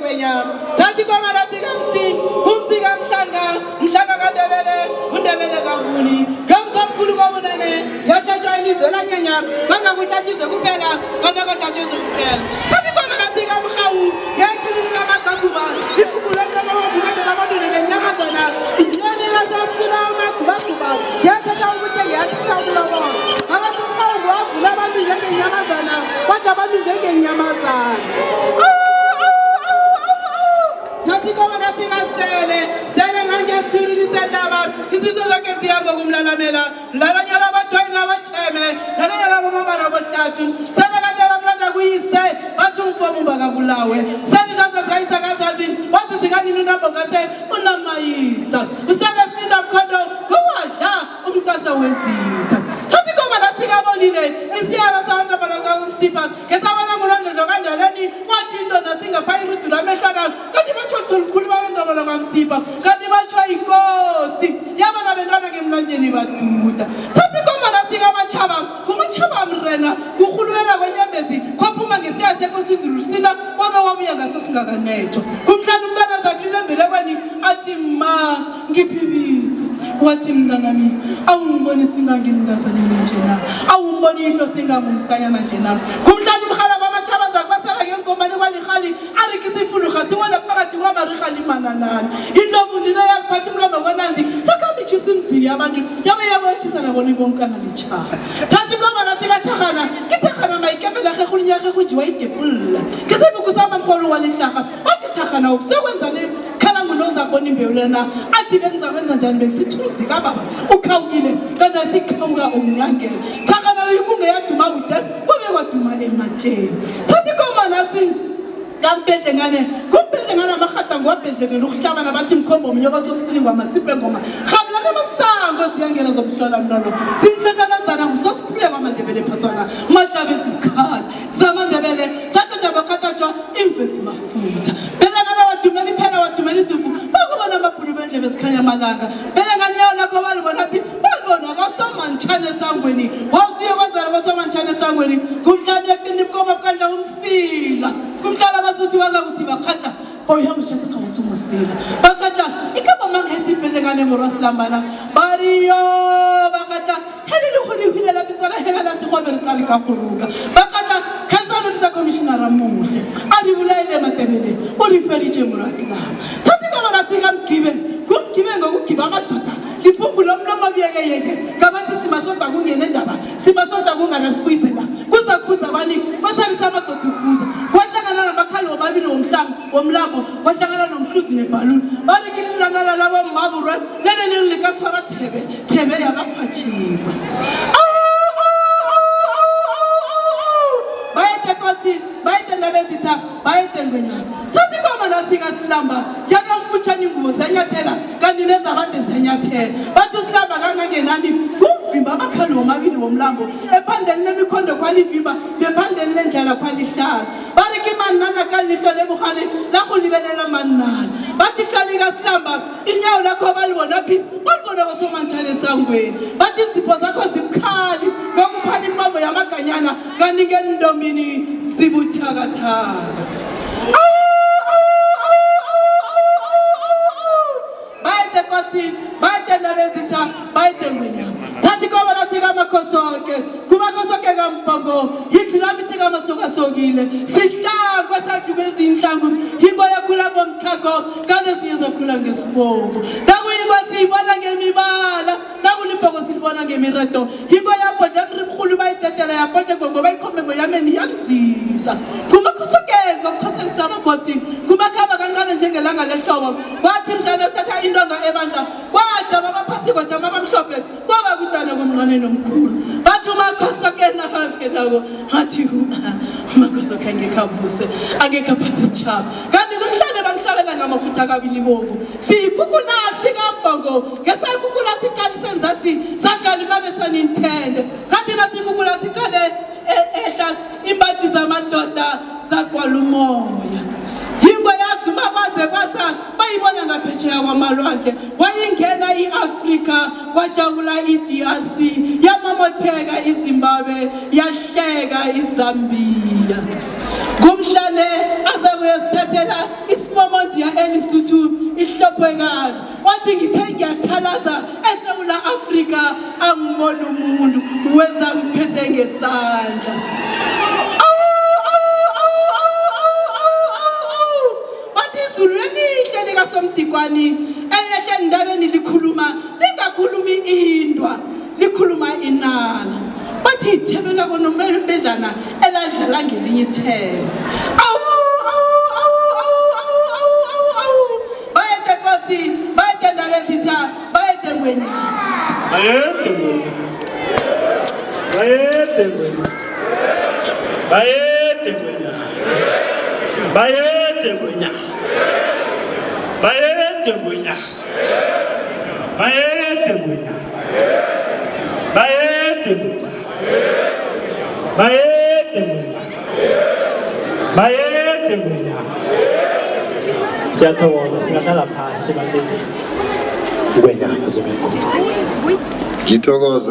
Ngwenya Tati Komara Sigamsi Kumsiga Mshanga Kadebele Undebele Gaguni Gamsa Mkulu Gomunene Yacha Chinese Olanyanya Banga Kushachiso Kupela Kanda Kushachiso Kupela Tati Komara Sigamkhawu Yakilila Makakuba Ikukuleta Mama Madune Nyamazana Yane Lasasula Makuba Yata Uche Yata Ulama Amatukhawu Wafula Bantu Yake Nyamazana Wata Bantu Yake Nyamazana Tati Komara Sigasele Sele Nanga Sturi Sendaba Isizo Zake Siyango Kumlalamela Lalanyala Batoina Wacheme Lalanyala Mama Bashatu Sele Gandela Branda Guise Batu Fomu Bagabulawe Sele Jaza Gaisa Gasazin Wasi Sigani Nuna Bogase Unamaisa Usele Slinda Kondo Kuwaja Umkasa Wesita Tati Komara Sigaboline Isiya Sanda Baraga Sipa Kesabana Mulanda Jogandalani Watindo Nasinga Pairutu Rameshana Kadibacho Kulba Ndabara Sipa Kadibacho Ikosi Yabana Bendana Gemlanjeni Batuta Tati Komara Sigama Kumachaba Mrena Kukhulumela kwenyembezi kwaphuma ngesiyase kosizulu sina wabe wabuya Sosinga kaneto kumhlala umntana zaklile mbelekweni athi ma ngiphibisi wathi mntanami awungiboni singangimntazanyana nje na awumboni ihlo singangumsanyana nje na kumhlala umkhala kwamachaba zakubasela ngenkombane kwalihali arikisifulu khasiwona phakathi kwamarihali mananana indlovu ndino yaziphatha umlomo kwanandi lokamichisa imzibi abantu yabe yabotshisa nabona konkana lechaha Tati Komara Sigathagana Kithagana Maikebela Khulunya Khujiwa Idepula Kisebu kusama mkholo walihlaka wathi thagana ukuzokwenza le khala ngunoza bona imbewulena athi benza njani besithuzi kababa ukhawukile kanti asikhawuka umlangela thagana uyikunge yaduma ude kube kwaduma ematsheni Tati Komara Kampedle ngane kumpedle ngana makhata ngwapedle ukuhlabana bathi mkhombo umnyoko sokusilingwa matsipe ngoma khabla namasango siyangena zokuhlola mntwana sinhlehlazana ngusosikhule kwaMandebele phasona mahlabe sikhala zaMandebele satsha bakhathatshwa imvezi mafutha bela ngana wadumela iphela wadumela izimvu bakubona amabhulu benje bezikhanya amalanga bela ngani yona ngoba libona phi balibona kwaSomantshane esangweni wawusiye kwenzala kwaSomantshane esangweni kumhlanje ekindibukoma bukandla umsila kumhlala abasuthi baza kuthi bakhata oyamshata kathi umusila bakhata ikaba mangesibhedle ngane morasilambana bariyo bakhata helile khuli hilela bitsana hebela sigobere tlali ka khuruka bakhata khansalo disa commissioner ramuhle adibulaile Matebele o referije morasilamba Tati Komara Sigamgibe kumgibe ngokugiba amadoda liphungula umlomo biyeke kabathi simasonta kungene ndaba simasonta kungana sikuyizela kuzakuza abani basabisa amadoda ukuza kwahlangana nabakhali womabili womlambo kwahlangana nomhluzi nebhaluni barikilana laba mabure lelele likathora thebe yabakhwachiba bayete kosi bayete nabezitha bayete ngwenya Tati Komara Sigasilamba jaka mfutshani ngubo zanyathela kanti nezabade zanyathela bathi usilamba kangangenani kumvimba abakhali womabili womlambo ephandeni lemikhondo kwalivimba ngephandeni lendlela kwalihlala bariki manana kalihlo lebukhali lakulibelela manana bathi hlali kasilamba inyawo lakho balibona phi balibona kwaSomantshane esangweni bathi izipho zakho zibukhali ngokuphana impambo yamaganyana kanti ngendombini sibuthakathaka bayete kosi bayete nabezitha bayete ngwenya Tati Komara Sigamakhosoke kumakhosoke kaMpongo yidlamithi kamasokasokile sihlangwe sadlubela inhlangu yingo yakhula komthako kanti siyezokhula ngesibomvu nakuyingo siyibona ngemibala nakulibhoko silibona ngemiredo yingo yabhodla emkhulu bayitetela yabhodla gongo bayikhombe ngoyameni yanzinza kumakhosoke ngokhoseni samakhosi kumakhamba kancane njengelanga lehlobo wathi mjana uthatha indonga ebandla kwajama abaphasi kwajama abamhlophe kwaba kudana komncane nomkhulu bathi umakhosoke nakafelako athi umakhosoke angekabuse angekaphatha isichaba kanti kumhlane bamhlabela ngamafutha kabili bovu siyikhukhula sikaMpongo ngesayikhukhula sikali senzasi sakali babe sanintende sathi nasikhukhula sikale ehla imbathi zamadoda zakwalumoya yingo yazuma kwaze kwasa bayibona ngaphetsheya kwamalwandle wayingena iAfrika kwajabula iDRC yamamotheka iZimbabwe yahleka iZambia kumhlane azakuyesithathela ngesuthu ihlophekazi wathi ngithe ngiyathalaza eSouth Africa angibona umuntu weza ngiphethe ngesandla bathi izulu elihle likaSomdikwani elihle endabeni likhuluma lingakhulumi indwa likhuluma inala bathi ithebela konomebedlana eladlala ngelinye ithebe bayede ndaba ezitha bayede ngwenya Siyathokoza singahlala phasi bandisi. Ngithokoza